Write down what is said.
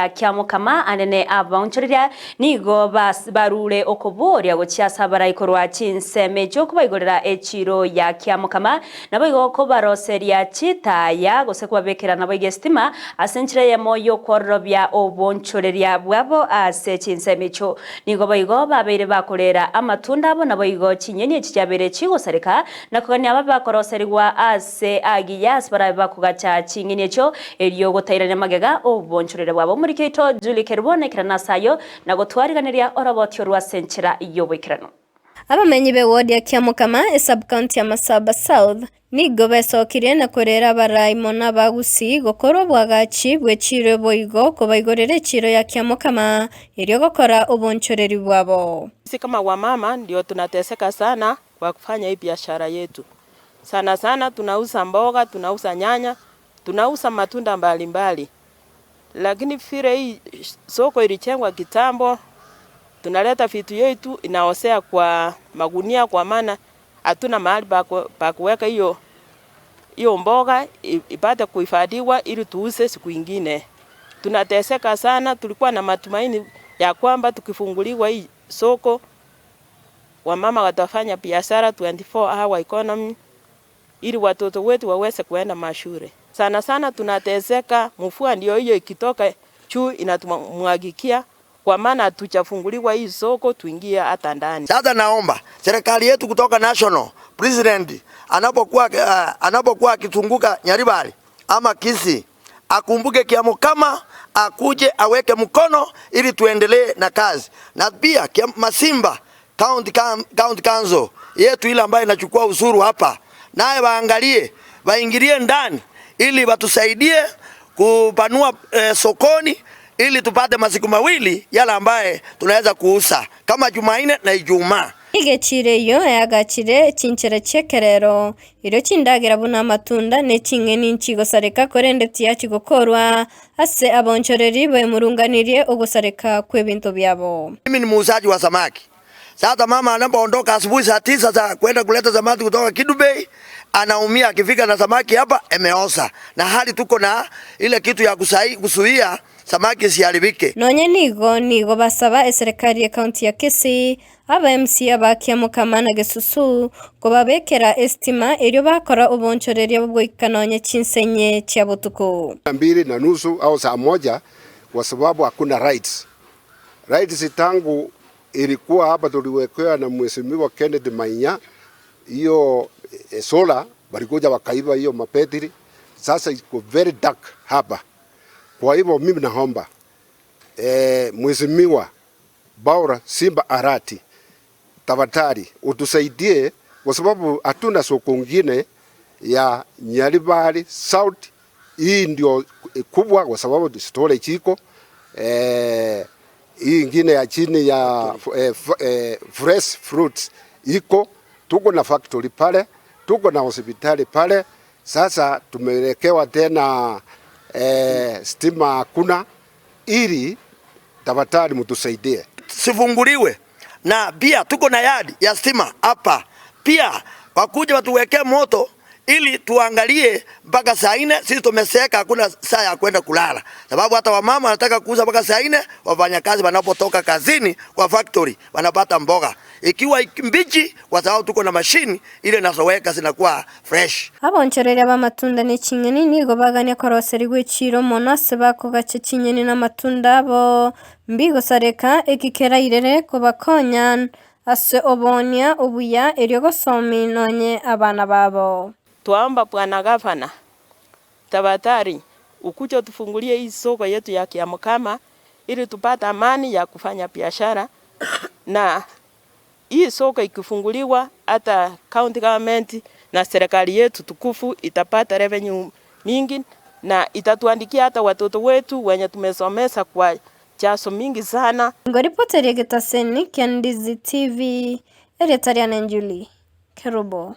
ya Kiamukama anene abonchorera nigo barure okoboria gochiasa baraikorwa chinseme cyo kubaigorera echiro ya Kiamukama nabo igoko baroseria chitaya gose kwabekera nabo igestima asenchire ya moyo korobya obonchoreria bwabo ase chinseme cyo nigo baigo babere bakorera amatunda abo nabo igo chinyenye chicyabere chigosareka nakogani aba bakoroserwa ase agiyas baraba kugacha chinyenye cyo eriyo gutairanya magega obonchorera bwabo muri kito Julie Kerbonekera nasayo nagotwariganiria orabotyo rwasenchera iyo bwikirano abamenyi be ward ya Kiamukama sub county ya Masaba South nigo besokire na korera baraimona bagusi gokoro bwagachi bwechiro boigo kobaigorere chiro ya Kiamukama eriyo gokora obonchoreri bwabo. Sisi kama wamama ndio tunateseka sana kwa kufanya hii biashara yetu. Sana sana tunauza mboga, tunauza nyanya, tunauza matunda mbalimbali. Lakini vile hii soko ilichengwa kitambo, tunaleta vitu yetu inaosea kwa magunia kwa maana hatuna mahali pa kuweka hiyo mboga ipate kuhifadhiwa ili tuuze siku nyingine. Tunateseka sana, tulikuwa na matumaini ya kwamba tukifunguliwa hii soko wamama watafanya biashara 24 hour economy ili watoto wetu waweze kuenda mashule. Sana sana tunateseka, mvua ndio hiyo ikitoka juu inatumwagikia kwa maana hatujafunguliwa hii soko tuingie hata ndani. Sasa naomba serikali yetu kutoka national president anapokuwa akitunguka Nyaribari ama Kisii akumbuke Kiamukama, akuje aweke mkono ili tuendelee na kazi. Na pia Masimba county council yetu ile ambayo inachukua usuru hapa, naye waangalie, waingilie ndani ili watusaidie kupanua sokoni ili tupate masiku mawili yala ambaye tunaweza kuuza kama Jumanne na Ijumaa. Igechire yo yagachire chinchera chekerero iro chindagira buna matunda ne chingeni nchigosareka korendeti yachigokorwa ase abonchoreri bwe murunganirie ogosareka kwebinto byabo. Mimi ni muuzaji wa samaki. Sasa mama anapoondoka asubuhi saa 9 za kwenda kuleta samaki kutoka Kidubei, anaumia akifika na samaki hapa emeosa. Na hali tuko na ile kitu ya kusuia samaki siharibike. Nonye nigo basaba serikali ya county ya Kisii aba MC aba Kiamukama na Gesusu ko babekera estima eryo bakora obonchoreri bwo ikanonye chinsenye cha butuko 2:30 au saa 1 kwa sababu hakuna rights tangu ilikuwa hapa tuliwekewa na mheshimiwa Kennedy Mainya hiyo sola walikuja wakaiba hiyo mapetri. Sasa iko very dark hapa. Kwa hivyo mimi naomba mheshimiwa Baura Simba Arati tafadhali utusaidie kwa sababu hatuna soko nyingine ya Nyaribari South. Hii ndio kubwa kwa sababu storage iko hii ingine ya chini ya fresh fruits iko, tuko na factory pale, tuko na hospitali pale. Sasa tumeelekewa tena stima hakuna, ili tafadhali mtusaidie sifunguliwe. Na pia tuko na yadi ya stima hapa, pia wakuja watuwekee moto ili tuangalie mpaka saa 4. Sisi tumeseka, hakuna saa ya kwenda kulala, sababu hata wamama wanataka kuuza mpaka saa 4. Wafanyakazi wanapotoka kazini kwa factory wanapata mboga ikiwa mbichi, kwa sababu tuko na mashini ile nasoweka zinakuwa fresh. Abonchoreri abamatunda ne chingeni nigo baganya koroseri gwechiro monase bako gace chinyeni na matunda abo mbigo sareka ekikera irere ko bakonyan ase obonia obuya eryo gosomi nonye abana babo. Tuomba Bwana Gavana tafadhali ukuje tufungulie hii soko yetu ya Kiamukama ili tupate amani ya kufanya biashara. Na hii soko ikifunguliwa hata county government na serikali yetu tukufu itapata revenue mingi na itatuandikia hata watoto wetu wenye tumesomesa kwa chaso mingi sana. Ngoripoteri Getaseni Kendizi TV Eretariana Julie Kerubo.